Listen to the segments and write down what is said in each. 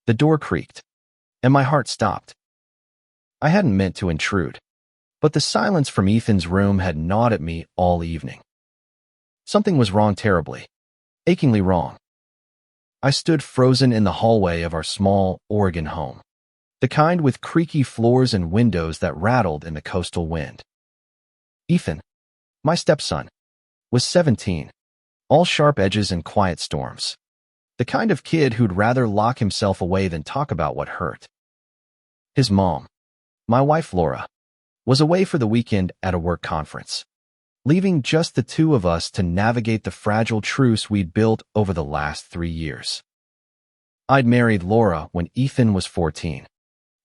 The door creaked, and my heart stopped. I hadn't meant to intrude, but the silence from Ethan's room had gnawed at me all evening. Something was wrong terribly, achingly wrong. I stood frozen in the hallway of our small Oregon home, the kind with creaky floors and windows that rattled in the coastal wind. Ethan, my stepson, was 17, all sharp edges and quiet storms. The kind of kid who'd rather lock himself away than talk about what hurt. His mom, my wife Laura, was away for the weekend at a work conference, leaving just the two of us to navigate the fragile truce we'd built over the last 3 years. I'd married Laura when Ethan was 14,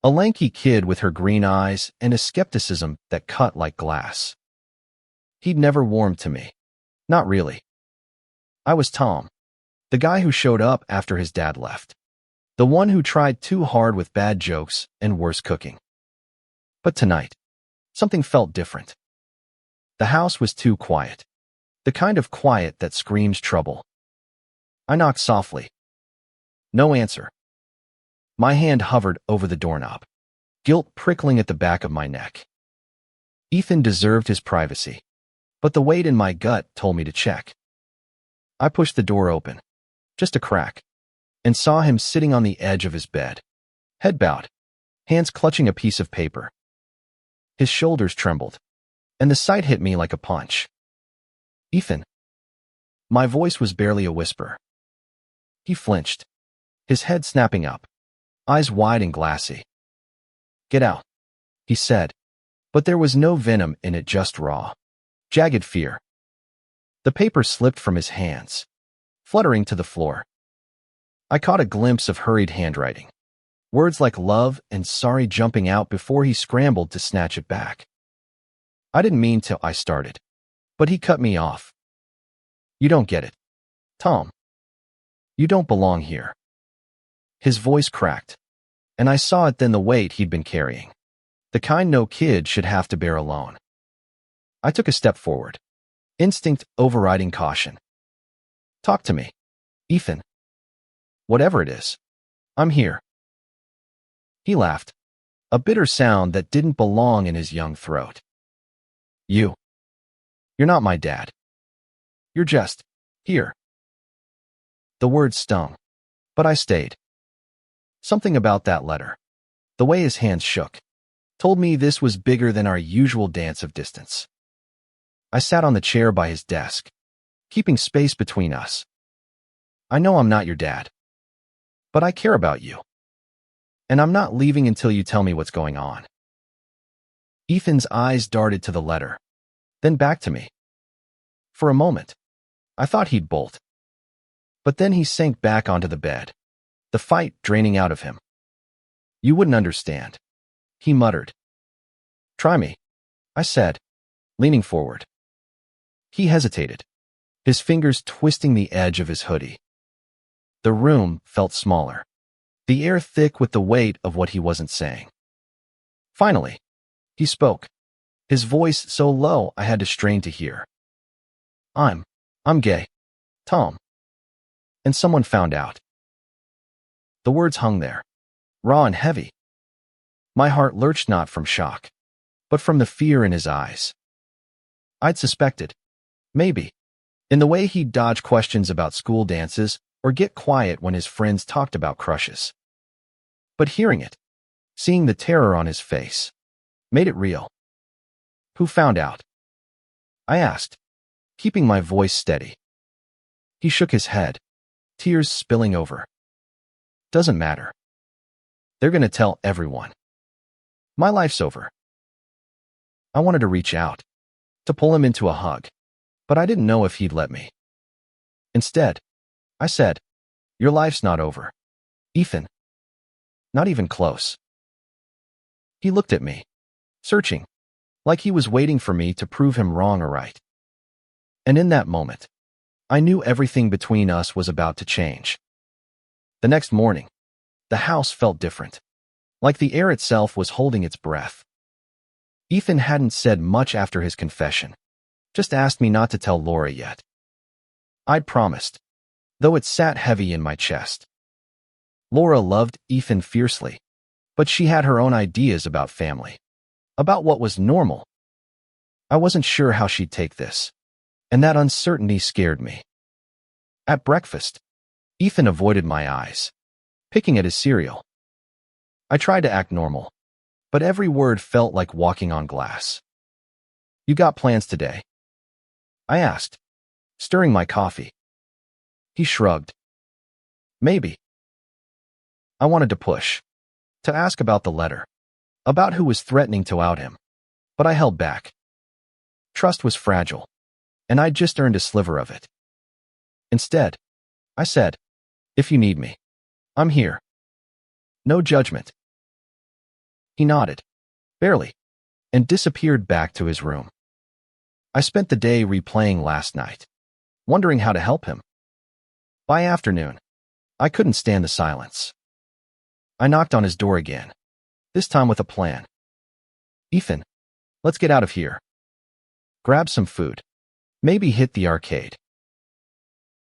a lanky kid with her green eyes and a skepticism that cut like glass. He'd never warmed to me. Not really. I was Tom, the guy who showed up after his dad left, the one who tried too hard with bad jokes and worse cooking. But tonight, something felt different. The house was too quiet, the kind of quiet that screams trouble. I knocked softly. No answer. My hand hovered over the doorknob, guilt prickling at the back of my neck. Ethan deserved his privacy, but the weight in my gut told me to check. I pushed the door open, just a crack, and saw him sitting on the edge of his bed, head bowed, hands clutching a piece of paper. His shoulders trembled, and the sight hit me like a punch. Ethan. My voice was barely a whisper. He flinched, his head snapping up, eyes wide and glassy. Get out, he said, but there was no venom in it, just raw, jagged fear. The paper slipped from his hands, fluttering to the floor. I caught a glimpse of hurried handwriting, words like love and sorry jumping out before he scrambled to snatch it back. I didn't mean to, I started, but he cut me off. You don't get it, Tom. You don't belong here. His voice cracked, and I saw it then, the weight he'd been carrying, the kind no kid should have to bear alone. I took a step forward, instinct overriding caution. Talk to me, Ethan. Whatever it is, I'm here. He laughed, a bitter sound that didn't belong in his young throat. You're not my dad. You're just here. The words stung, but I stayed. Something about that letter, the way his hands shook, told me this was bigger than our usual dance of distance. I sat on the chair by his desk, keeping space between us. I know I'm not your dad, but I care about you. And I'm not leaving until you tell me what's going on. Ethan's eyes darted to the letter, then back to me. For a moment, I thought he'd bolt. But then he sank back onto the bed, the fight draining out of him. You wouldn't understand, he muttered. Try me, I said, leaning forward. He hesitated, his fingers twisting the edge of his hoodie. The room felt smaller, the air thick with the weight of what he wasn't saying. Finally, he spoke, his voice so low I had to strain to hear. I'm gay, Tom. And someone found out. The words hung there, raw and heavy. My heart lurched not from shock, but from the fear in his eyes. I'd suspected, maybe, in the way he'd dodge questions about school dances or get quiet when his friends talked about crushes. But hearing it, seeing the terror on his face, made it real. Who found out? I asked, keeping my voice steady. He shook his head, tears spilling over. Doesn't matter. They're gonna tell everyone. My life's over. I wanted to reach out, to pull him into a hug, but I didn't know if he'd let me. Instead, I said, your life's not over, Ethan. Not even close. He looked at me, searching, like he was waiting for me to prove him wrong or right. And in that moment, I knew everything between us was about to change. The next morning, the house felt different, like the air itself was holding its breath. Ethan hadn't said much after his confession, just asked me not to tell Laura yet. I'd promised, though it sat heavy in my chest. Laura loved Ethan fiercely, but she had her own ideas about family, about what was normal. I wasn't sure how she'd take this, and that uncertainty scared me. At breakfast, Ethan avoided my eyes, picking at his cereal. I tried to act normal, but every word felt like walking on glass. "You got plans today?" I asked, stirring my coffee. He shrugged. "Maybe." I wanted to push, to ask about the letter, about who was threatening to out him, but I held back. Trust was fragile, and I'd just earned a sliver of it. Instead, I said, "If you need me, I'm here." No judgment. He nodded, barely, and disappeared back to his room. I spent the day replaying last night, wondering how to help him. By afternoon, I couldn't stand the silence. I knocked on his door again, this time with a plan. "Ethan, let's get out of here. Grab some food. Maybe hit the arcade."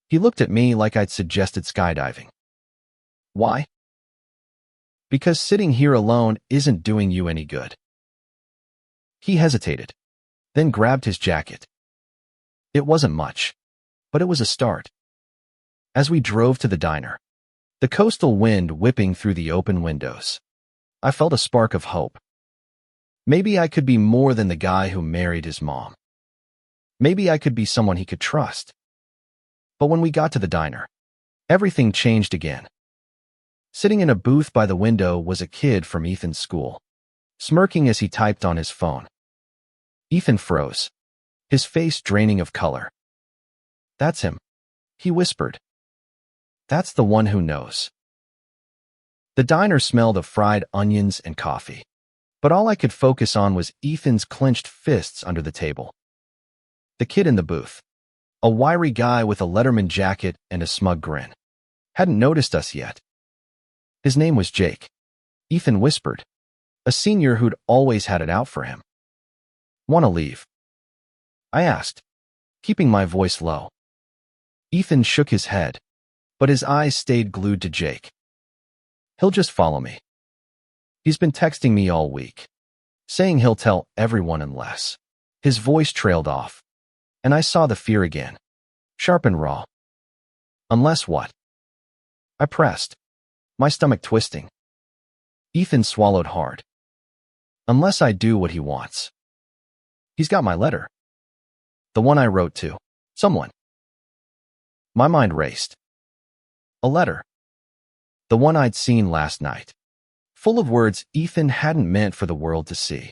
He looked at me like I'd suggested skydiving. "Why?" "Because sitting here alone isn't doing you any good." He hesitated, then grabbed his jacket. It wasn't much, but it was a start. As we drove to the diner, the coastal wind whipping through the open windows, I felt a spark of hope. Maybe I could be more than the guy who married his mom. Maybe I could be someone he could trust. But when we got to the diner, everything changed again. Sitting in a booth by the window was a kid from Ethan's school, smirking as he typed on his phone. Ethan froze, his face draining of color. "That's him," he whispered. "That's the one who knows." The diner smelled of fried onions and coffee, but all I could focus on was Ethan's clenched fists under the table. The kid in the booth, a wiry guy with a Letterman jacket and a smug grin, hadn't noticed us yet. His name was Jake, Ethan whispered, a senior who'd always had it out for him. "Want to leave?" I asked, keeping my voice low. Ethan shook his head, but his eyes stayed glued to Jake. "He'll just follow me. He's been texting me all week, saying he'll tell everyone unless." His voice trailed off, and I saw the fear again, sharp and raw. "Unless what?" I pressed, my stomach twisting. Ethan swallowed hard. "Unless I do what he wants." He's got my letter. The one I wrote to someone. My mind raced. A letter. The one I'd seen last night, full of words Ethan hadn't meant for the world to see.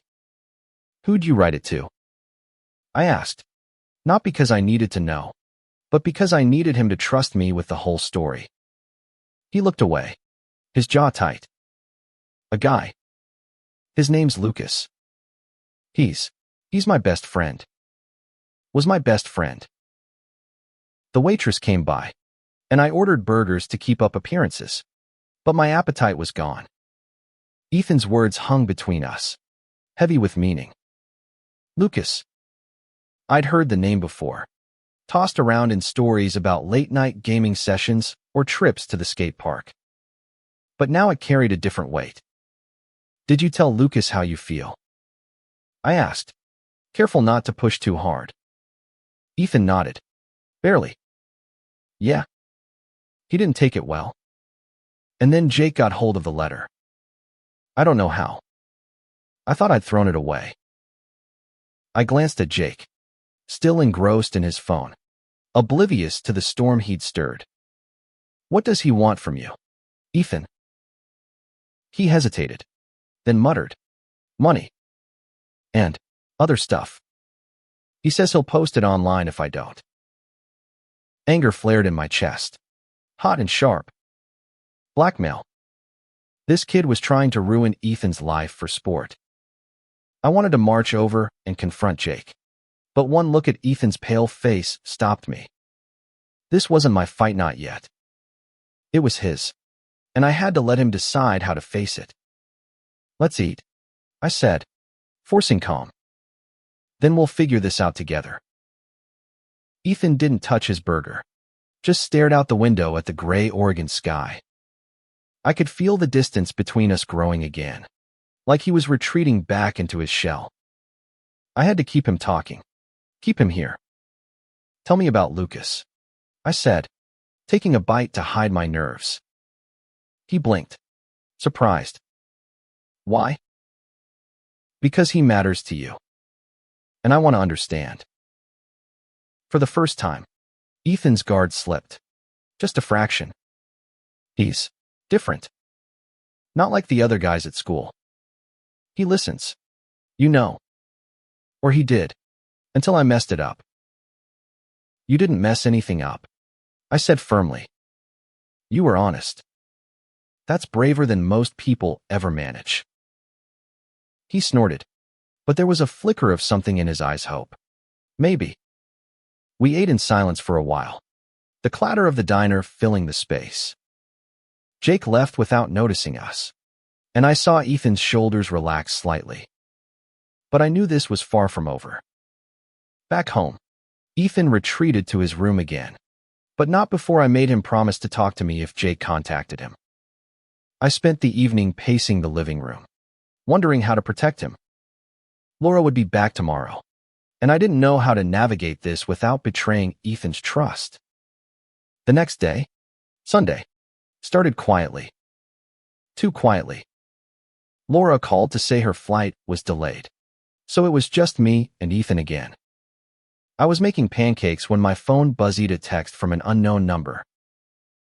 "Who'd you write it to?" I asked, not because I needed to know, but because I needed him to trust me with the whole story. He looked away, his jaw tight. "A guy. His name's Lucas. He's my best friend. Was my best friend." The waitress came by, and I ordered burgers to keep up appearances, but my appetite was gone. Ethan's words hung between us, heavy with meaning. Lucas. I'd heard the name before, tossed around in stories about late-night gaming sessions or trips to the skate park. But now it carried a different weight. "Did you tell Lucas how you feel?" I asked, careful not to push too hard. Ethan nodded. "Barely. Yeah. He didn't take it well." And then Jake got hold of the letter. I don't know how. I thought I'd thrown it away. I glanced at Jake, still engrossed in his phone, oblivious to the storm he'd stirred. "What does he want from you, Ethan?" He hesitated, then muttered, "Money. And other stuff. He says he'll post it online if I don't." Anger flared in my chest, hot and sharp. Blackmail. This kid was trying to ruin Ethan's life for sport. I wanted to march over and confront Jake, but one look at Ethan's pale face stopped me. This wasn't my fight, not yet. It was his, and I had to let him decide how to face it. "Let's eat," I said, forcing calm. "Then we'll figure this out together." Ethan didn't touch his burger, just stared out the window at the gray Oregon sky. I could feel the distance between us growing again, like he was retreating back into his shell. I had to keep him talking. Keep him here. Tell me about Lucas, I said, taking a bite to hide my nerves. He blinked, surprised. Why? Because he matters to you. And I want to understand. For the first time, Ethan's guard slipped. Just a fraction. He's different. Not like the other guys at school. He listens. You know. Or he did. Until I messed it up. You didn't mess anything up, I said firmly. You were honest. That's braver than most people ever manage. He snorted, but there was a flicker of something in his eyes. Hope. Maybe. We ate in silence for a while, the clatter of the diner filling the space. Jake left without noticing us, and I saw Ethan's shoulders relax slightly. But I knew this was far from over. Back home, Ethan retreated to his room again, but not before I made him promise to talk to me if Jake contacted him. I spent the evening pacing the living room, wondering how to protect him. Laura would be back tomorrow, and I didn't know how to navigate this without betraying Ethan's trust. The next day, Sunday, started quietly. Too quietly. Laura called to say her flight was delayed, so it was just me and Ethan again. I was making pancakes when my phone buzzed a text from an unknown number.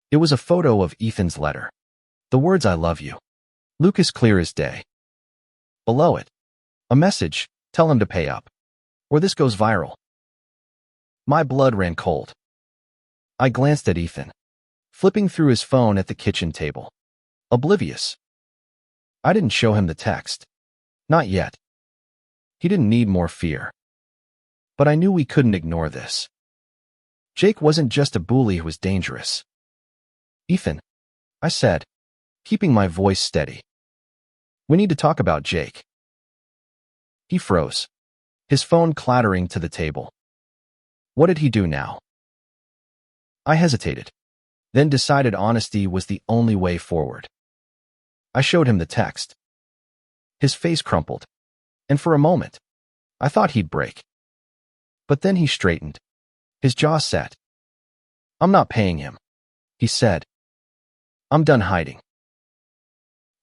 It was a photo of Ethan's letter. The words "I love you." Lucas clear as day. Below it, a message, "Tell him to pay up, or this goes viral." My blood ran cold. I glanced at Ethan, flipping through his phone at the kitchen table. Oblivious. I didn't show him the text. Not yet. He didn't need more fear. But I knew we couldn't ignore this. Jake wasn't just a bully who was dangerous. Ethan, I said, keeping my voice steady. We need to talk about Jake. He froze, his phone clattering to the table. What did he do now? I hesitated, then decided honesty was the only way forward. I showed him the text. His face crumpled, and for a moment, I thought he'd break. But then he straightened, his jaw set. I'm not paying him, he said. I'm done hiding.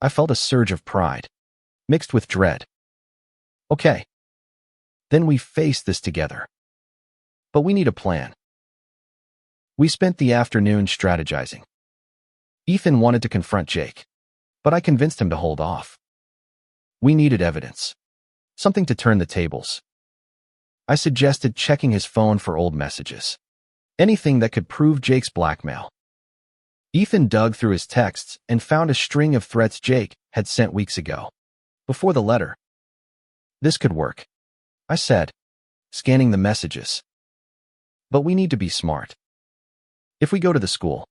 I felt a surge of pride, mixed with dread. Okay. Then we face this together. But we need a plan. We spent the afternoon strategizing. Ethan wanted to confront Jake, but I convinced him to hold off. We needed evidence, something to turn the tables. I suggested checking his phone for old messages, anything that could prove Jake's blackmail. Ethan dug through his texts and found a string of threats Jake had sent weeks ago, before the letter. This could work, I said, scanning the messages. But we need to be smart. If we go to the school,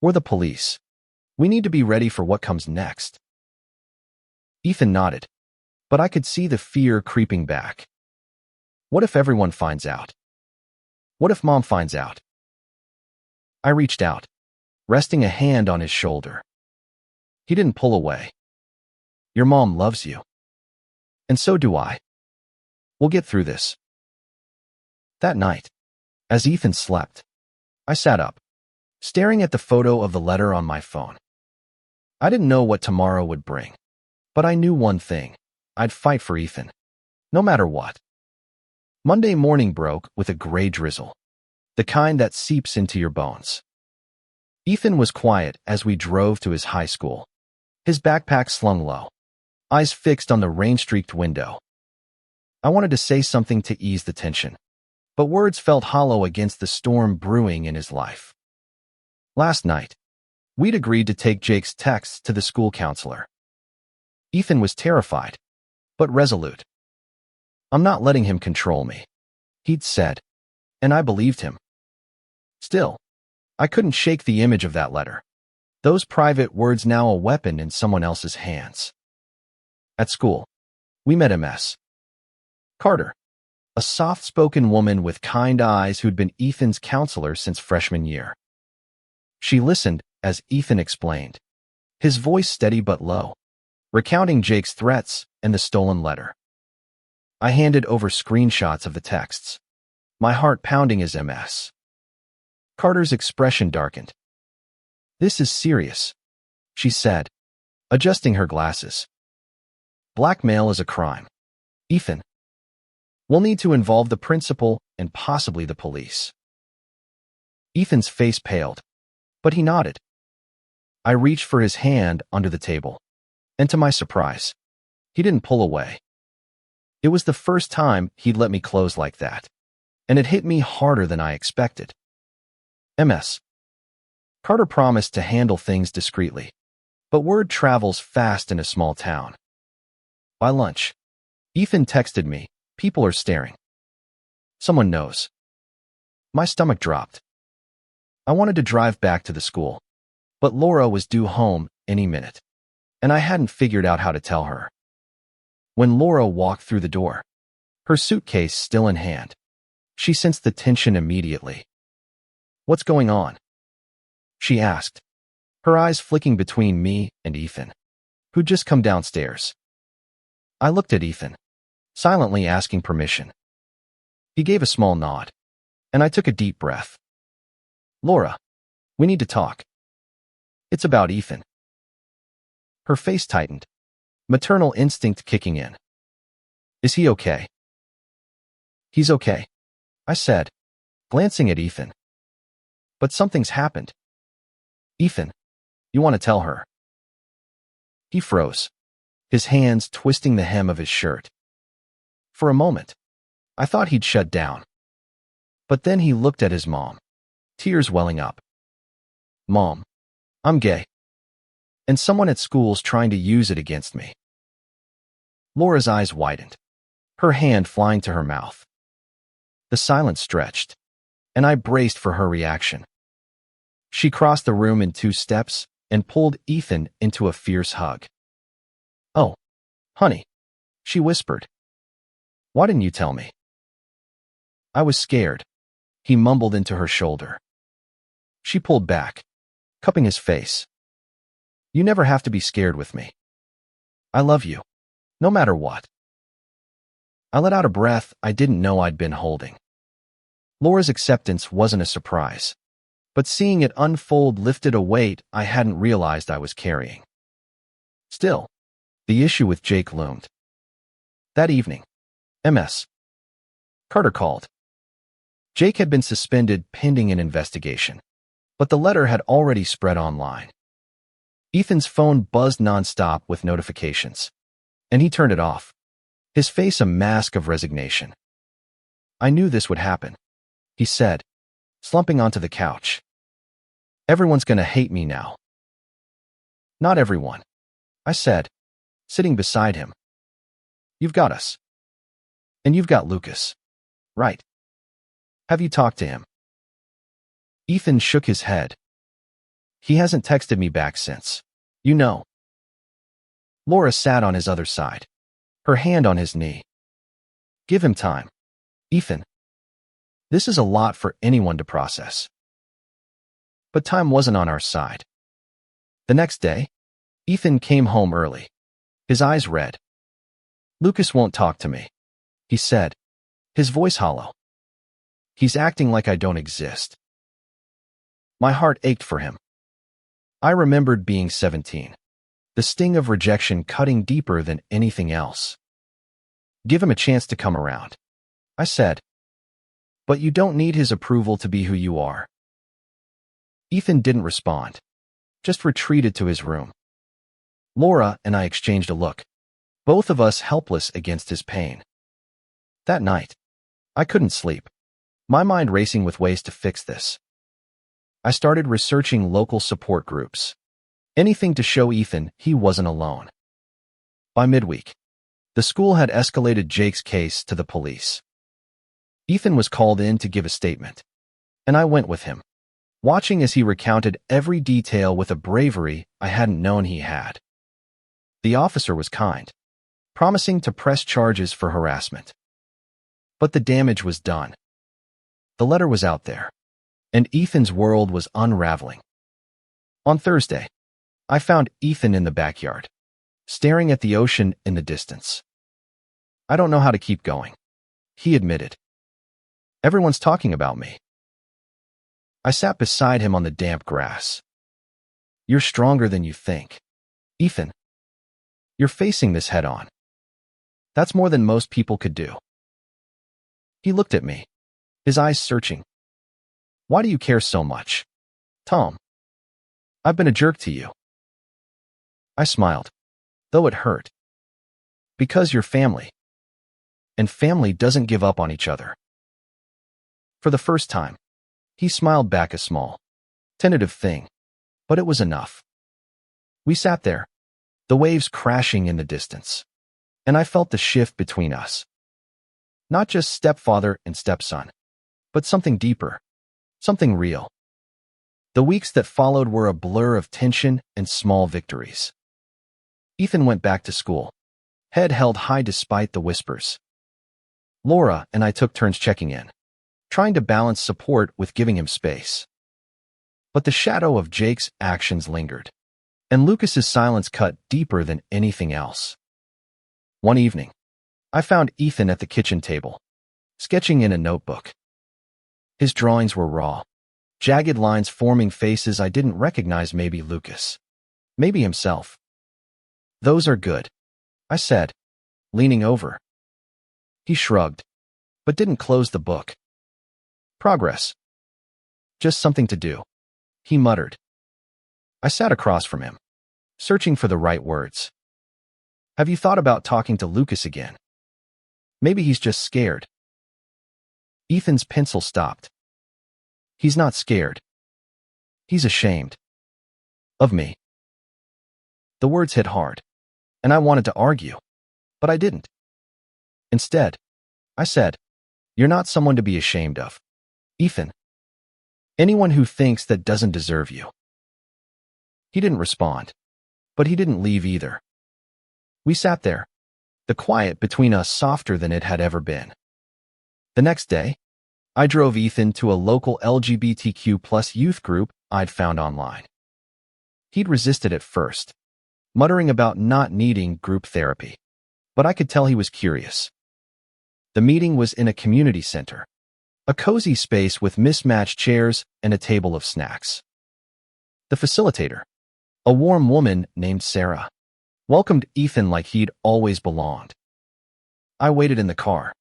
or the police, we need to be ready for what comes next. Ethan nodded, but I could see the fear creeping back. What if everyone finds out? What if Mom finds out? I reached out, resting a hand on his shoulder. He didn't pull away. Your mom loves you. And so do I. We'll get through this. That night, as Ethan slept, I sat up, staring at the photo of the letter on my phone. I didn't know what tomorrow would bring, but I knew one thing. I'd fight for Ethan, no matter what. Monday morning broke with a gray drizzle, the kind that seeps into your bones. Ethan was quiet as we drove to his high school, his backpack slung low, eyes fixed on the rain-streaked window. I wanted to say something to ease the tension, but words felt hollow against the storm brewing in his life. Last night, we'd agreed to take Jake's texts to the school counselor. Ethan was terrified, but resolute. I'm not letting him control me, he'd said, and I believed him. Still, I couldn't shake the image of that letter, those private words now a weapon in someone else's hands. At school, we met Ms. Carter, a soft-spoken woman with kind eyes who'd been Ethan's counselor since freshman year. She listened as Ethan explained, his voice steady but low, recounting Jake's threats and the stolen letter. I handed over screenshots of the texts, my heart pounding as MS. Carter's expression darkened. "This is serious," she said, adjusting her glasses. "Blackmail is a crime. Ethan. We'll need to involve the principal and possibly the police." Ethan's face paled, but he nodded. I reached for his hand under the table, and to my surprise, he didn't pull away. It was the first time he'd let me close like that, and it hit me harder than I expected. MS. Carter promised to handle things discreetly, but word travels fast in a small town. By lunch, Ethan texted me, "People are staring. Someone knows." My stomach dropped. I wanted to drive back to the school, but Laura was due home any minute, and I hadn't figured out how to tell her. When Laura walked through the door, her suitcase still in hand, she sensed the tension immediately. "What's going on?" she asked, her eyes flicking between me and Ethan, who'd just come downstairs. I looked at Ethan, silently asking permission. He gave a small nod, and I took a deep breath. "Laura, we need to talk. It's about Ethan." Her face tightened, maternal instinct kicking in. "Is he okay?" "He's okay," I said, glancing at Ethan. "But something's happened." "Ethan, you want to tell her?" He froze, his hands twisting the hem of his shirt. For a moment, I thought he'd shut down. But then he looked at his mom, tears welling up. "Mom, I'm gay. And someone at school's trying to use it against me." Laura's eyes widened, her hand flying to her mouth. The silence stretched, and I braced for her reaction. She crossed the room in 2 steps and pulled Ethan into a fierce hug. "Oh, honey," she whispered. "Why didn't you tell me?" "I was scared," he mumbled into her shoulder. She pulled back, cupping his face. "You never have to be scared with me. I love you, no matter what." I let out a breath I didn't know I'd been holding. Laura's acceptance wasn't a surprise, but seeing it unfold lifted a weight I hadn't realized I was carrying. Still, the issue with Jake loomed. That evening, MS. Carter called. Jake had been suspended pending an investigation, but the letter had already spread online. Ethan's phone buzzed nonstop with notifications, and he turned it off, his face a mask of resignation. "I knew this would happen," he said, slumping onto the couch. "Everyone's gonna hate me now." "Not everyone," I said, sitting beside him. "You've got us. And you've got Lucas, right? Have you talked to him?" Ethan shook his head. "He hasn't texted me back since. You know." Laura sat on his other side, her hand on his knee. "Give him time, Ethan. This is a lot for anyone to process." But time wasn't on our side. The next day, Ethan came home early, his eyes red. "Lucas won't talk to me," he said, his voice hollow. "He's acting like I don't exist." My heart ached for him. I remembered being 17, the sting of rejection cutting deeper than anything else. "Give him a chance to come around," I said. "But you don't need his approval to be who you are." Ethan didn't respond, just retreated to his room. Laura and I exchanged a look, both of us helpless against his pain. That night, I couldn't sleep, my mind racing with ways to fix this. I started researching local support groups, anything to show Ethan he wasn't alone. By midweek, the school had escalated Jake's case to the police. Ethan was called in to give a statement, and I went with him, watching as he recounted every detail with a bravery I hadn't known he had. The officer was kind, promising to press charges for harassment. But the damage was done. The letter was out there, and Ethan's world was unraveling. On Thursday, I found Ethan in the backyard, staring at the ocean in the distance. I don't know how to keep going, he admitted. Everyone's talking about me. I sat beside him on the damp grass. You're stronger than you think, Ethan. You're facing this head on. That's more than most people could do. He looked at me, his eyes searching. Why do you care so much, Tom? I've been a jerk to you. I smiled, though it hurt. Because you're family. And family doesn't give up on each other. For the first time, he smiled back, a small, tentative thing, but it was enough. We sat there, the waves crashing in the distance, and I felt the shift between us. Not just stepfather and stepson, but something deeper, something real. The weeks that followed were a blur of tension and small victories. Ethan went back to school, head held high despite the whispers. Laura and I took turns checking in, trying to balance support with giving him space. But the shadow of Jake's actions lingered, and Lucas's silence cut deeper than anything else. One evening, I found Ethan at the kitchen table, sketching in a notebook. His drawings were raw, jagged lines forming faces I didn't recognize. Maybe Lucas, maybe himself. Those are good, I said, leaning over. He shrugged, but didn't close the book. Progress. Just something to do, he muttered. I sat across from him, searching for the right words. Have you thought about talking to Lucas again? Maybe he's just scared. Ethan's pencil stopped. He's not scared. He's ashamed. Of me. The words hit hard, and I wanted to argue, but I didn't. Instead, I said, you're not someone to be ashamed of, Ethan. Anyone who thinks that doesn't deserve you. He didn't respond, but he didn't leave either. We sat there, the quiet between us softer than it had ever been. The next day, I drove Ethan to a local LGBTQ+ youth group I'd found online. He'd resisted at first, muttering about not needing group therapy, but I could tell he was curious. The meeting was in a community center, a cozy space with mismatched chairs and a table of snacks. The facilitator, a warm woman named Sarah, welcomed Ethan like he'd always belonged. I waited in the car,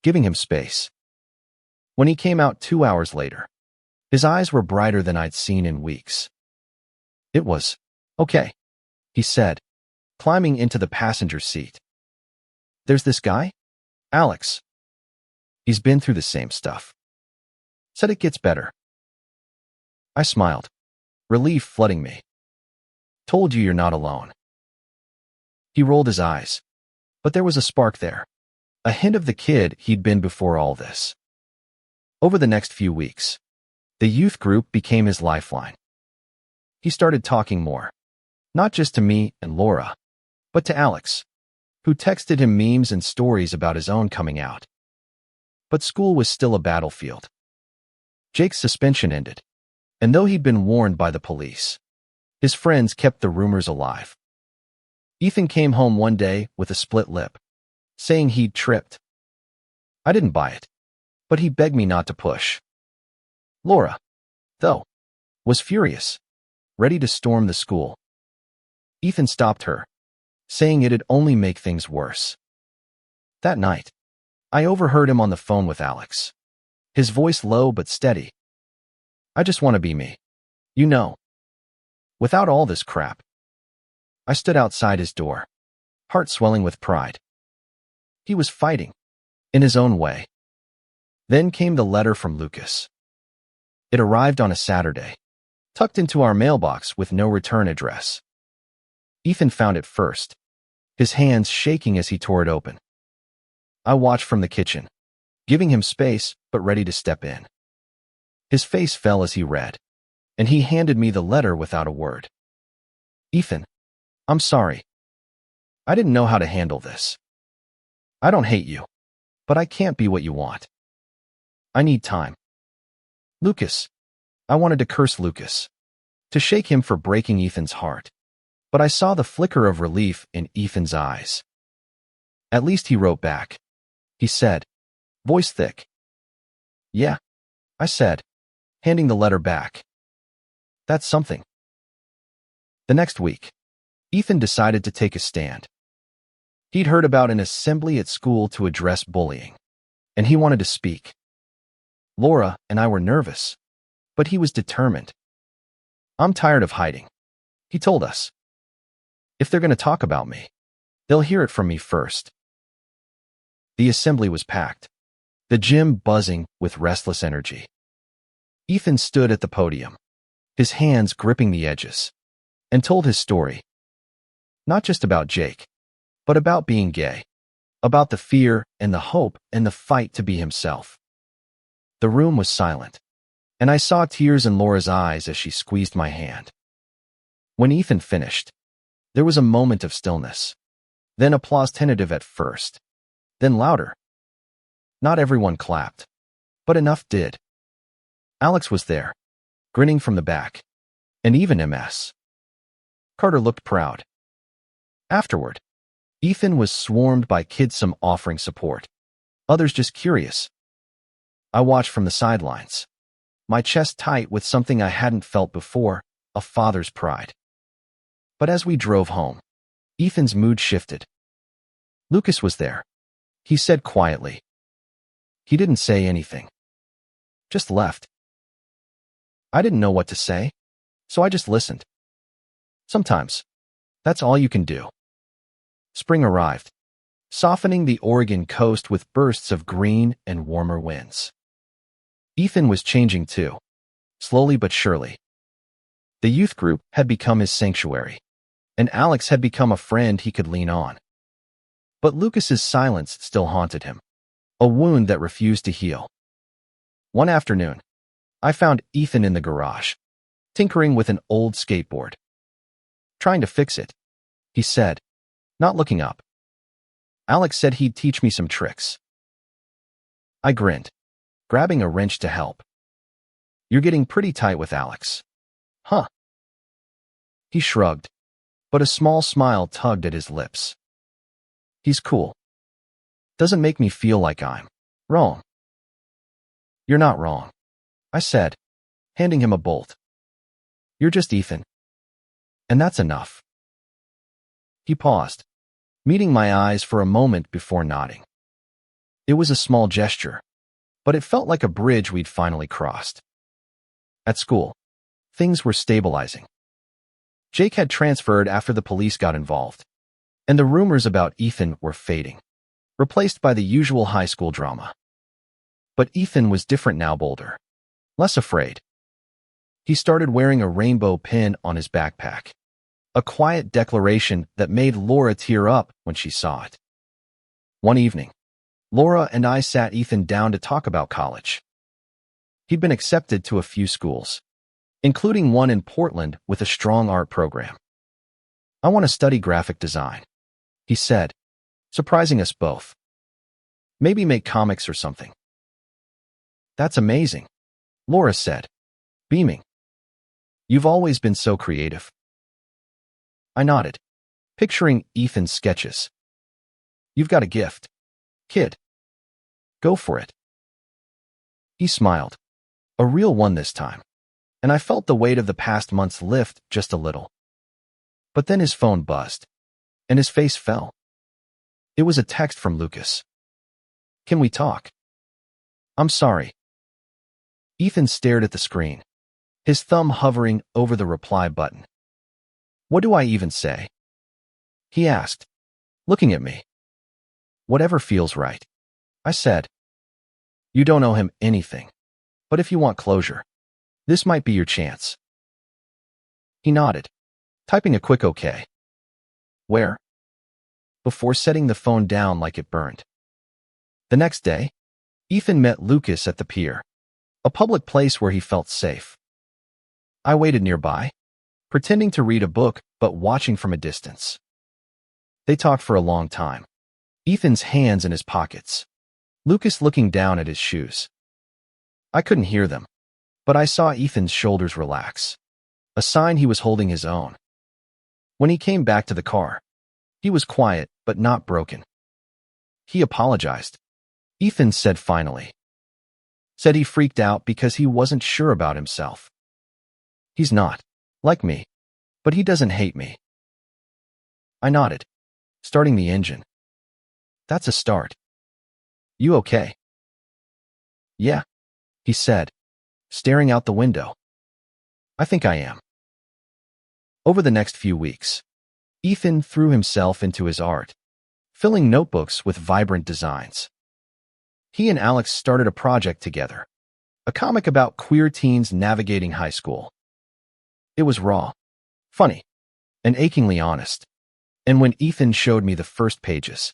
giving him space. When he came out 2 hours later, his eyes were brighter than I'd seen in weeks. It was okay, he said, climbing into the passenger seat. There's this guy, Alex. He's been through the same stuff. Said it gets better. I smiled, relief flooding me. Told you you're not alone. He rolled his eyes, but there was a spark there, a hint of the kid he'd been before all this. Over the next few weeks, the youth group became his lifeline. He started talking more, not just to me and Laura, but to Alex, who texted him memes and stories about his own coming out. But school was still a battlefield. Jake's suspension ended, and though he'd been warned by the police, his friends kept the rumors alive. Ethan came home one day with a split lip, saying he'd tripped. I didn't buy it, but he begged me not to push. Laura, though, was furious, ready to storm the school. Ethan stopped her, saying it'd only make things worse. That night, I overheard him on the phone with Alex, his voice low but steady. I just want to be me, you know, without all this crap. I stood outside his door, heart swelling with pride. He was fighting, in his own way. Then came the letter from Lucas. It arrived on a Saturday, tucked into our mailbox with no return address. Ethan found it first, his hands shaking as he tore it open. I watched from the kitchen, giving him space but ready to step in. His face fell as he read, and he handed me the letter without a word. Ethan, I'm sorry. I didn't know how to handle this. I don't hate you, but I can't be what you want. I need time. Lucas. I wanted to curse Lucas, to shake him for breaking Ethan's heart. but I saw the flicker of relief in Ethan's eyes. At least he wrote back, he said, voice thick. Yeah, I said, handing the letter back. That's something. The next week, Ethan decided to take a stand. He'd heard about an assembly at school to address bullying, and he wanted to speak. Laura and I were nervous, but he was determined. I'm tired of hiding, he told us. If they're going to talk about me, they'll hear it from me first. The assembly was packed, the gym buzzing with restless energy. Ethan stood at the podium, his hands gripping the edges, and told his story. Not just about Jake, but about being gay, about the fear and the hope and the fight to be himself. The room was silent, and I saw tears in Laura's eyes as she squeezed my hand. When Ethan finished, there was a moment of stillness, then applause, tentative at first, then louder. Not everyone clapped, but enough did. Alex was there, grinning from the back, and even MS. Carter looked proud. Afterward, Ethan was swarmed by kids, some offering support, others just curious. I watched from the sidelines, my chest tight with something I hadn't felt before, a father's pride. But as we drove home, Ethan's mood shifted. Lucas was there, he said quietly. He didn't say anything. Just left. I didn't know what to say, so I just listened. Sometimes, that's all you can do. Spring arrived, softening the Oregon coast with bursts of green and warmer winds. Ethan was changing too, slowly but surely. The youth group had become his sanctuary, and Alex had become a friend he could lean on. But Lucas's silence still haunted him, a wound that refused to heal. One afternoon, I found Ethan in the garage, tinkering with an old skateboard. Trying to fix it, he said, not looking up. Alex said he'd teach me some tricks. I grinned, grabbing a wrench to help. You're getting pretty tight with Alex. Huh? He shrugged, but a small smile tugged at his lips. He's cool. Doesn't make me feel like I'm wrong. You're not wrong, I said, handing him a bolt. You're just Ethan. And that's enough. He paused, meeting my eyes for a moment before nodding. It was a small gesture, but it felt like a bridge we'd finally crossed. At school, things were stabilizing. Jake had transferred after the police got involved, and the rumors about Ethan were fading, replaced by the usual high school drama. But Ethan was different now, bolder, less afraid. He started wearing a rainbow pin on his backpack, a quiet declaration that made Laura tear up when she saw it. One evening, Laura and I sat Ethan down to talk about college. He'd been accepted to a few schools, including one in Portland with a strong art program. I want to study graphic design, he said, surprising us both. Maybe make comics or something. That's amazing, Laura said, beaming. You've always been so creative. I nodded, picturing Ethan's sketches. You've got a gift, kid. Go for it. He smiled, a real one this time, and I felt the weight of the past months lift just a little. But then his phone buzzed, and his face fell. It was a text from Lucas. Can we talk? I'm sorry. Ethan stared at the screen, his thumb hovering over the reply button. What do I even say? He asked, looking at me. Whatever feels right, I said. You don't owe him anything, but if you want closure, this might be your chance. He nodded, typing a quick okay. Where? Before setting the phone down like it burned. The next day, Ethan met Lucas at the pier, a public place where he felt safe. I waited nearby, pretending to read a book but watching from a distance. They talked for a long time, Ethan's hands in his pockets, Lucas looking down at his shoes. I couldn't hear them, but I saw Ethan's shoulders relax, a sign he was holding his own. When he came back to the car, he was quiet but not broken. He apologized. Ethan said finally. Said he freaked out because he wasn't sure about himself. He's not like me, but he doesn't hate me. I nodded, starting the engine. That's a start. You okay? Yeah, he said, staring out the window. I think I am. Over the next few weeks, Ethan threw himself into his art, filling notebooks with vibrant designs. He and Alex started a project together, a comic about queer teens navigating high school. It was raw, funny, and achingly honest. And when Ethan showed me the first pages,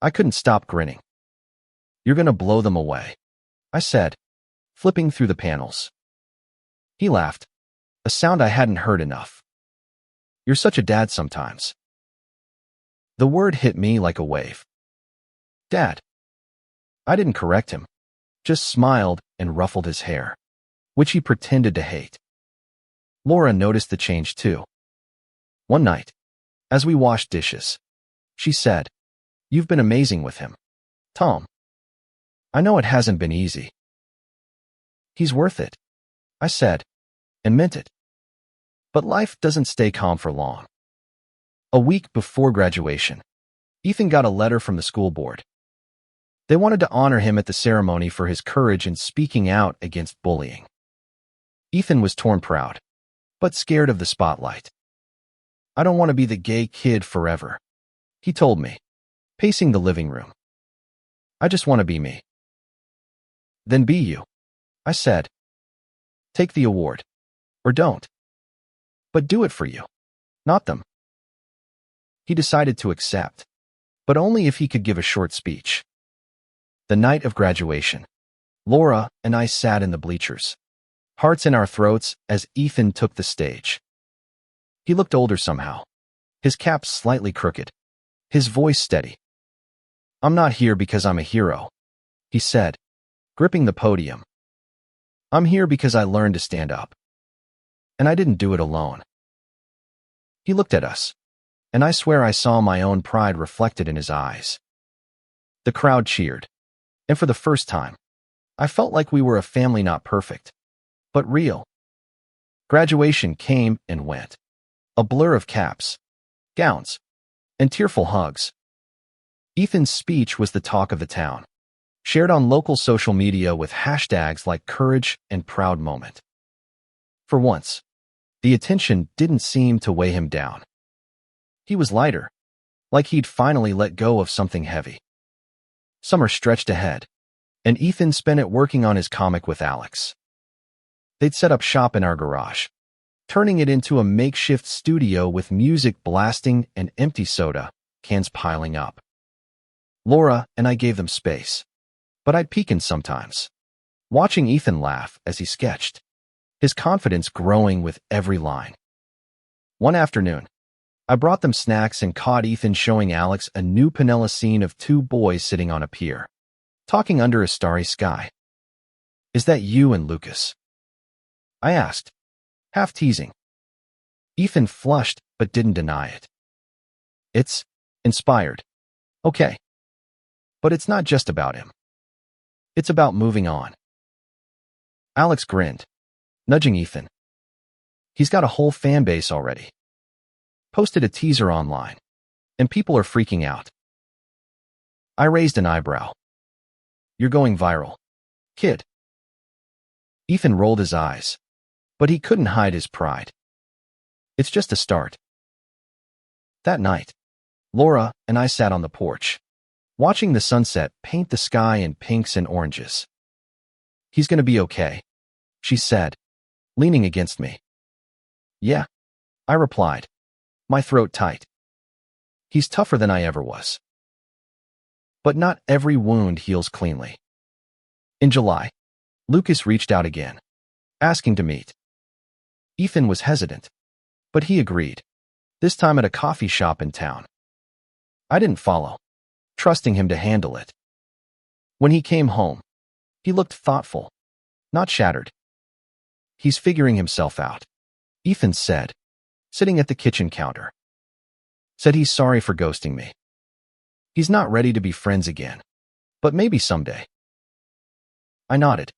I couldn't stop grinning. You're gonna blow them away, I said, flipping through the panels. He laughed, a sound I hadn't heard enough. You're such a dad sometimes. The word hit me like a wave. Dad. I didn't correct him, just smiled and ruffled his hair, which he pretended to hate. Laura noticed the change too. One night, as we washed dishes, she said, You've been amazing with him, Tom. I know it hasn't been easy. He's worth it, I said, and meant it. But life doesn't stay calm for long. A week before graduation, Ethan got a letter from the school board. They wanted to honor him at the ceremony for his courage in speaking out against bullying. Ethan was torn proud, but scared of the spotlight. I don't want to be the gay kid forever, he told me, pacing the living room. I just want to be me. Then be you, I said. Take the award. Or don't. But do it for you, not them. He decided to accept, but only if he could give a short speech. The night of graduation, Laura and I sat in the bleachers, hearts in our throats as Ethan took the stage. He looked older somehow, his cap slightly crooked, his voice steady. I'm not here because I'm a hero, he said, gripping the podium. I'm here because I learned to stand up. And I didn't do it alone. He looked at us, and I swear I saw my own pride reflected in his eyes. The crowd cheered, and for the first time, I felt like we were a family not perfect, but real. Graduation came and went, a blur of caps, gowns, and tearful hugs. Ethan's speech was the talk of the town, shared on local social media with hashtags like courage and proud moment. For once, the attention didn't seem to weigh him down. He was lighter, like he'd finally let go of something heavy. Summer stretched ahead, and Ethan spent it working on his comic with Alex. They'd set up shop in our garage, turning it into a makeshift studio with music blasting and empty soda cans piling up. Laura and I gave them space, but I'd peek in sometimes, watching Ethan laugh as he sketched, his confidence growing with every line. One afternoon, I brought them snacks and caught Ethan showing Alex a new Pinella scene of two boys sitting on a pier, talking under a starry sky. Is that you and Lucas? I asked, half teasing. Ethan flushed but didn't deny it. It's inspired. Okay. But it's not just about him. It's about moving on. Alex grinned, nudging Ethan. He's got a whole fan base already. Posted a teaser online, and people are freaking out. I raised an eyebrow. You're going viral, kid. Ethan rolled his eyes, but he couldn't hide his pride. It's just a start. That night, Laura and I sat on the porch, watching the sunset paint the sky in pinks and oranges. He's gonna be okay, she said, leaning against me. Yeah, I replied, my throat tight. He's tougher than I ever was. But not every wound heals cleanly. In July, Lucas reached out again, asking to meet. Ethan was hesitant, but he agreed, this time at a coffee shop in town. I didn't follow, trusting him to handle it. When he came home, he looked thoughtful, not shattered. He's figuring himself out, Ethan said, sitting at the kitchen counter. Said he's sorry for ghosting me. He's not ready to be friends again, but maybe someday. I nodded,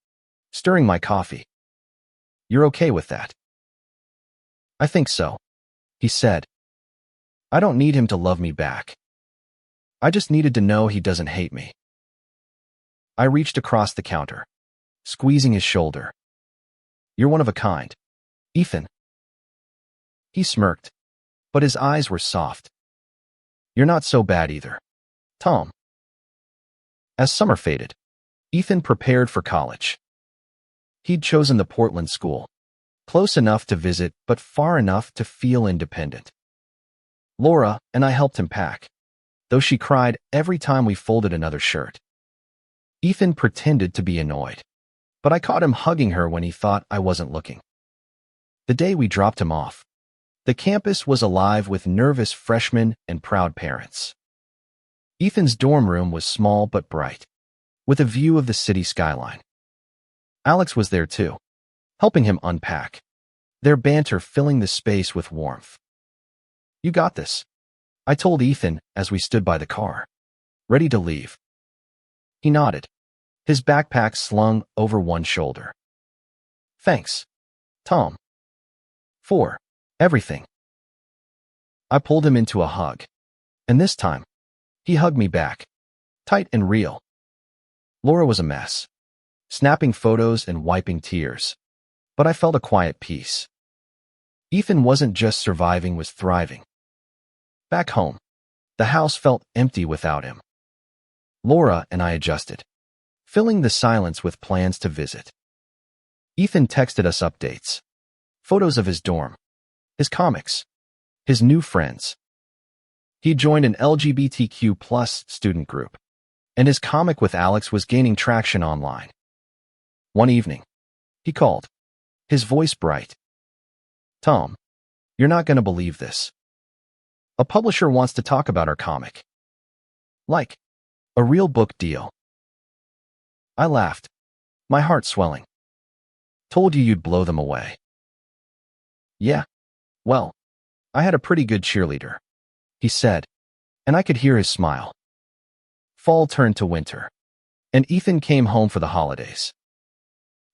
stirring my coffee. You're okay with that? I think so, he said. I don't need him to love me back. I just needed to know he doesn't hate me. I reached across the counter, squeezing his shoulder. You're one of a kind, Ethan. He smirked, but his eyes were soft. You're not so bad either, Tom. As summer faded, Ethan prepared for college. He'd chosen the Portland school, close enough to visit but far enough to feel independent. Laura and I helped him pack, though she cried every time we folded another shirt. Ethan pretended to be annoyed, but I caught him hugging her when he thought I wasn't looking. The day we dropped him off, the campus was alive with nervous freshmen and proud parents. Ethan's dorm room was small but bright, with a view of the city skyline. Alex was there too, helping him unpack, their banter filling the space with warmth. You got this, I told Ethan as we stood by the car, ready to leave. He nodded, his backpack slung over one shoulder. Thanks, Tom. For everything. I pulled him into a hug, and this time, he hugged me back, tight and real. Laura was a mess, snapping photos and wiping tears, but I felt a quiet peace. Ethan wasn't just surviving, was thriving. Back home, the house felt empty without him. Laura and I adjusted, filling the silence with plans to visit. Ethan texted us updates, photos of his dorm, his comics, his new friends. He joined an LGBTQ+ student group, and his comic with Alex was gaining traction online. One evening, he called, his voice bright. Tom, you're not going to believe this. A publisher wants to talk about our comic. Like, a real book deal. I laughed, my heart swelling. Told you you'd blow them away. Yeah, well, I had a pretty good cheerleader, he said, and I could hear his smile. Fall turned to winter, and Ethan came home for the holidays.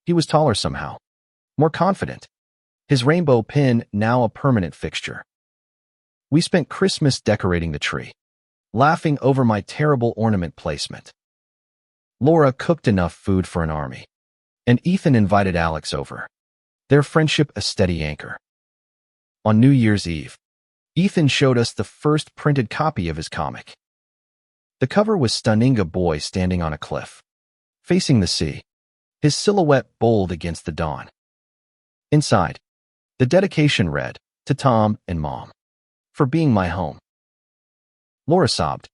He was taller somehow, more confident, his rainbow pin now a permanent fixture. We spent Christmas decorating the tree, laughing over my terrible ornament placement. Laura cooked enough food for an army, and Ethan invited Alex over, their friendship a steady anchor. On New Year's Eve, Ethan showed us the first printed copy of his comic. The cover was stunning, a boy standing on a cliff, facing the sea, his silhouette bold against the dawn. Inside, the dedication read, to Tom and Mom, for being my home. Laura sobbed,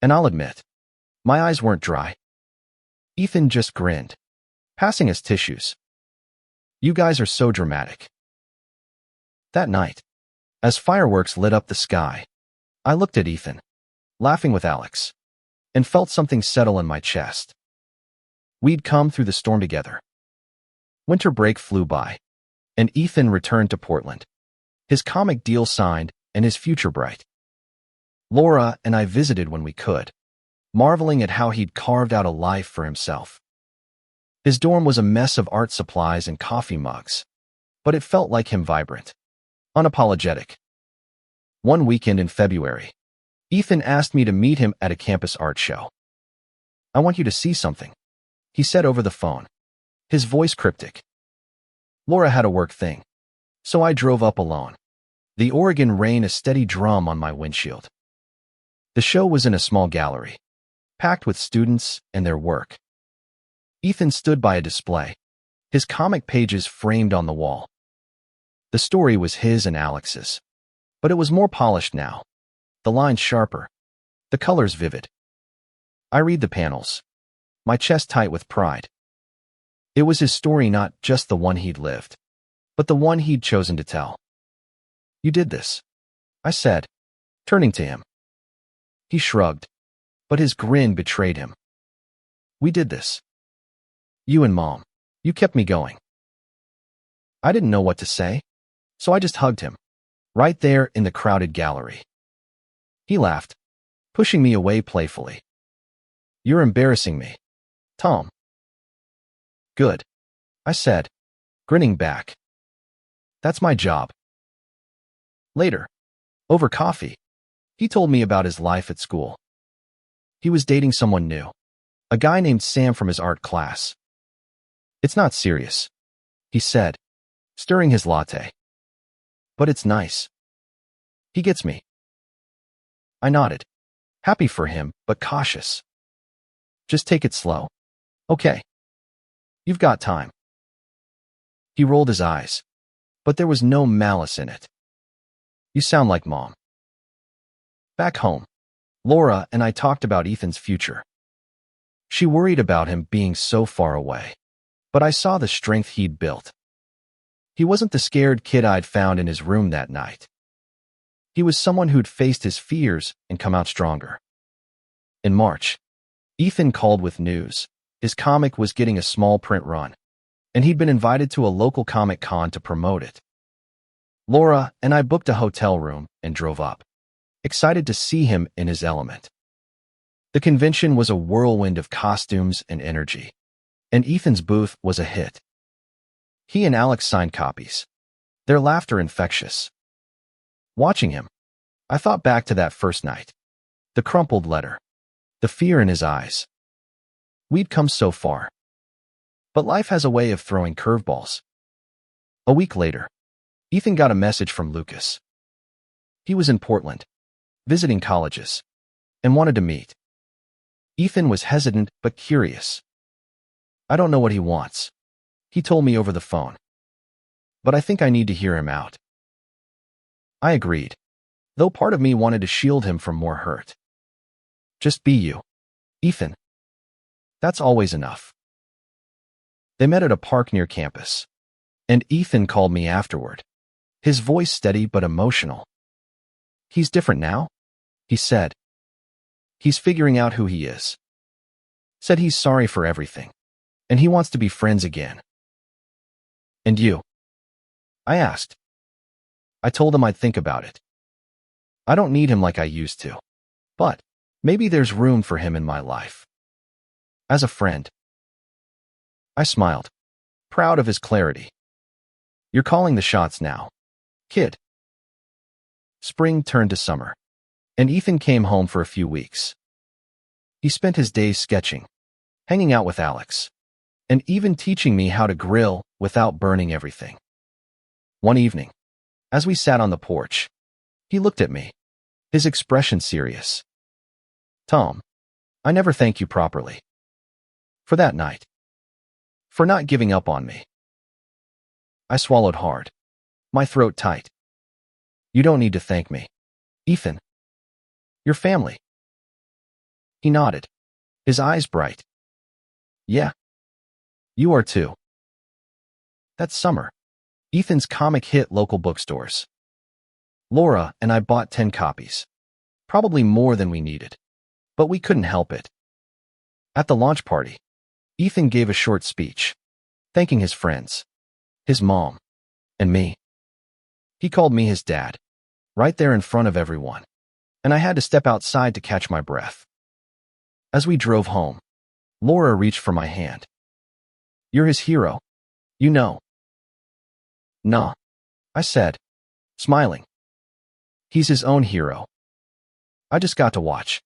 and I'll admit, my eyes weren't dry. Ethan just grinned, passing us tissues. You guys are so dramatic. That night, as fireworks lit up the sky, I looked at Ethan, laughing with Alex, and felt something settle in my chest. We'd come through the storm together. Winter break flew by, and Ethan returned to Portland, his comic deal signed and his future bright. Laura and I visited when we could, marveling at how he'd carved out a life for himself. His dorm was a mess of art supplies and coffee mugs, but it felt like him, vibrant, unapologetic. One weekend in February, Ethan asked me to meet him at a campus art show. I want you to see something, he said over the phone, his voice cryptic. Laura had a work thing, so I drove up alone, the Oregon rain a steady drum on my windshield. The show was in a small gallery, packed with students and their work. Ethan stood by a display, his comic pages framed on the wall. The story was his and Alex's, but it was more polished now, the lines sharper, the colors vivid. I read the panels, my chest tight with pride. It was his story, not just the one he'd lived, but the one he'd chosen to tell. You did this, I said, turning to him. He shrugged, but his grin betrayed him. We did this. You and Mom, you kept me going. I didn't know what to say, so I just hugged him, right there in the crowded gallery. He laughed, pushing me away playfully. You're embarrassing me, Tom. Good, I said, grinning back. That's my job. Later, over coffee, he told me about his life at school. He was dating someone new, a guy named Sam from his art class. It's not serious, he said, stirring his latte. But it's nice. He gets me. I nodded, happy for him, but cautious. Just take it slow. Okay. You've got time. He rolled his eyes, but there was no malice in it. You sound like Mom. Back home, Laura and I talked about Ethan's future. She worried about him being so far away, but I saw the strength he'd built. He wasn't the scared kid I'd found in his room that night. He was someone who'd faced his fears and come out stronger. In March, Ethan called with news. His comic was getting a small print run, and he'd been invited to a local comic con to promote it. Laura and I booked a hotel room and drove up, excited to see him in his element. The convention was a whirlwind of costumes and energy, and Ethan's booth was a hit. He and Alex signed copies, their laughter infectious. Watching him, I thought back to that first night, the crumpled letter, the fear in his eyes. We'd come so far. But life has a way of throwing curveballs. A week later, Ethan got a message from Lucas. He was in Portland, visiting colleges, and wanted to meet. Ethan was hesitant but curious. I don't know what he wants, he told me over the phone. But I think I need to hear him out. I agreed, though part of me wanted to shield him from more hurt. Just be you, Ethan. That's always enough. They met at a park near campus, and Ethan called me afterward, his voice steady but emotional. He's different now, he said. He's figuring out who he is. Said he's sorry for everything, and he wants to be friends again. And you? I asked. I told him I'd think about it. I don't need him like I used to, but maybe there's room for him in my life. As a friend. I smiled, proud of his clarity. You're calling the shots now, kid. Spring turned to summer, and Ethan came home for a few weeks. He spent his days sketching, hanging out with Alex, and even teaching me how to grill without burning everything. One evening, as we sat on the porch, he looked at me, his expression serious. Tom, I never thank you properly. For that night. For not giving up on me. I swallowed hard, my throat tight. You don't need to thank me, Ethan. Your family. He nodded, his eyes bright. Yeah. You are too. That summer, Ethan's comic hit local bookstores. Laura and I bought 10 copies, probably more than we needed, but we couldn't help it. At the launch party, Ethan gave a short speech, thanking his friends, his mom, and me. He called me his dad, right there in front of everyone, and I had to step outside to catch my breath. As we drove home, Laura reached for my hand. You're his hero, you know. Nah, I said, smiling. He's his own hero. I just got to watch.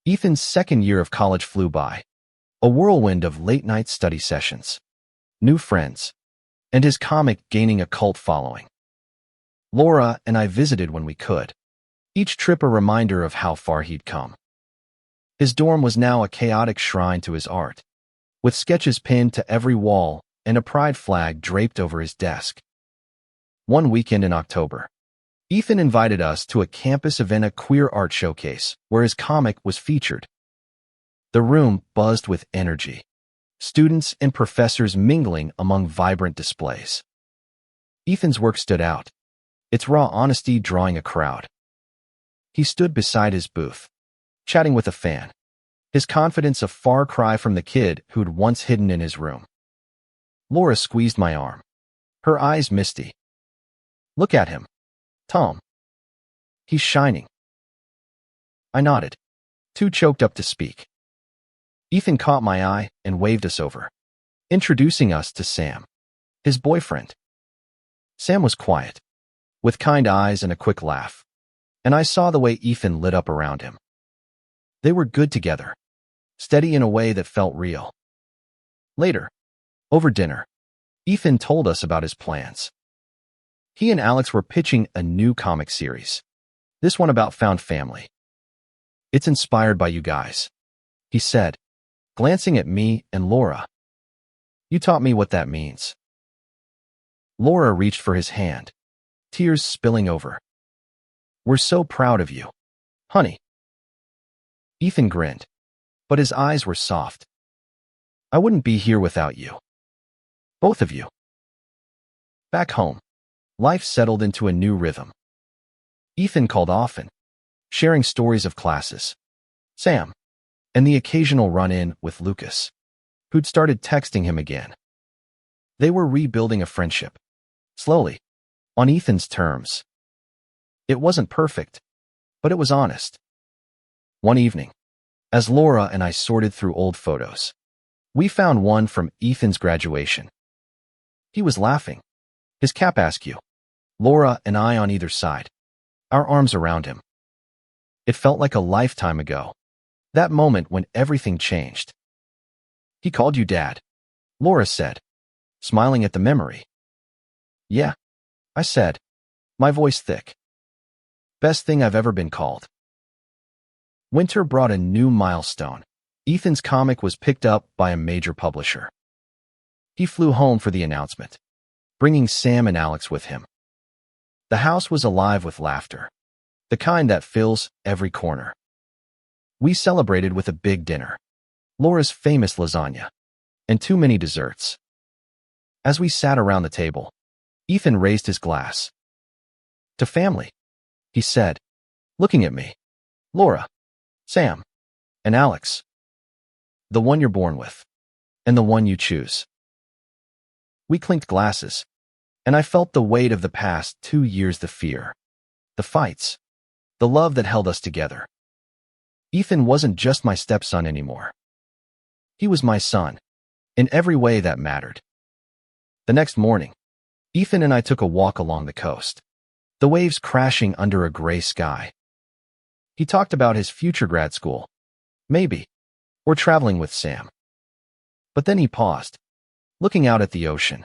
Ethan's second year of college flew by, a whirlwind of late-night study sessions, new friends, and his comic gaining a cult following. Laura and I visited when we could, each trip a reminder of how far he'd come. His dorm was now a chaotic shrine to his art, with sketches pinned to every wall and a pride flag draped over his desk. One weekend in October, Ethan invited us to a campus event, a queer art showcase, where his comic was featured. The room buzzed with energy, students and professors mingling among vibrant displays. Ethan's work stood out, its raw honesty drawing a crowd. He stood beside his booth, chatting with a fan, his confidence a far cry from the kid who'd once hidden in his room. Laura squeezed my arm, her eyes misty. Look at him, Tom. He's shining. I nodded, too choked up to speak. Ethan caught my eye and waved us over, introducing us to Sam, his boyfriend. Sam was quiet, with kind eyes and a quick laugh, and I saw the way Ethan lit up around him. They were good together, steady in a way that felt real. Later, over dinner, Ethan told us about his plans. He and Alex were pitching a new comic series, this one about found family. It's inspired by you guys, he said, glancing at me and Laura. You taught me what that means. Laura reached for his hand, tears spilling over. We're so proud of you, honey. Ethan grinned, but his eyes were soft. I wouldn't be here without you. Both of you. Back home, life settled into a new rhythm. Ethan called often, sharing stories of classes, Sam, and the occasional run-in with Lucas, who'd started texting him again. They were rebuilding a friendship, slowly, on Ethan's terms. It wasn't perfect, but it was honest. One evening, as Laura and I sorted through old photos, we found one from Ethan's graduation. He was laughing, his cap askew, Laura and I on either side, our arms around him. It felt like a lifetime ago, that moment when everything changed. He called you Dad, Laura said, smiling at the memory. Yeah, I said, my voice thick. Best thing I've ever been called. Winter brought a new milestone. Ethan's comic was picked up by a major publisher. He flew home for the announcement, bringing Sam and Alex with him. The house was alive with laughter, the kind that fills every corner. We celebrated with a big dinner, Laura's famous lasagna, and too many desserts. As we sat around the table, Ethan raised his glass. To family, he said, looking at me. Laura, Sam, and Alex. The one you're born with, and the one you choose. We clinked glasses, and I felt the weight of the past 2 years, the fear, the fights, the love that held us together. Ethan wasn't just my stepson anymore. He was my son, in every way that mattered. The next morning, Ethan and I took a walk along the coast, the waves crashing under a gray sky. He talked about his future grad school, maybe, or traveling with Sam. But then he paused, looking out at the ocean.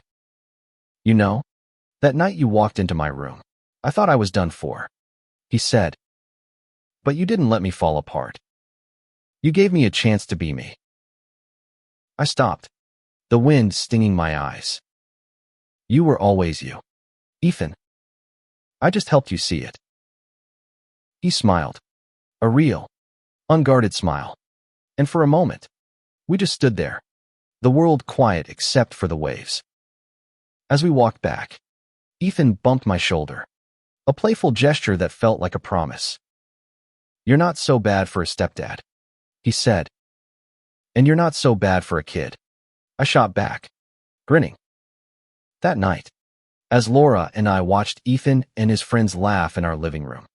You know, that night you walked into my room, I thought I was done for, he said. But you didn't let me fall apart. You gave me a chance to be me. I stopped, the wind stinging my eyes. You were always you, Ethan. I just helped you see it. He smiled, a real, unguarded smile. And for a moment, we just stood there, the world quiet except for the waves. As we walked back, Ethan bumped my shoulder, a playful gesture that felt like a promise. You're not so bad for a stepdad, he said. And you're not so bad for a kid, I shot back, grinning. That night, as Laura and I watched Ethan and his friends laugh in our living room,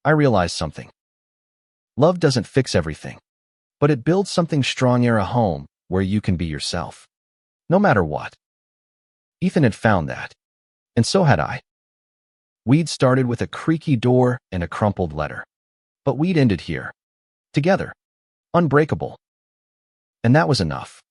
I realized something. Love doesn't fix everything, but it builds something strong, a home where you can be yourself, no matter what. Ethan had found that, and so had I. We'd started with a creaky door and a crumpled letter, but we'd ended here, together, unbreakable. And that was enough.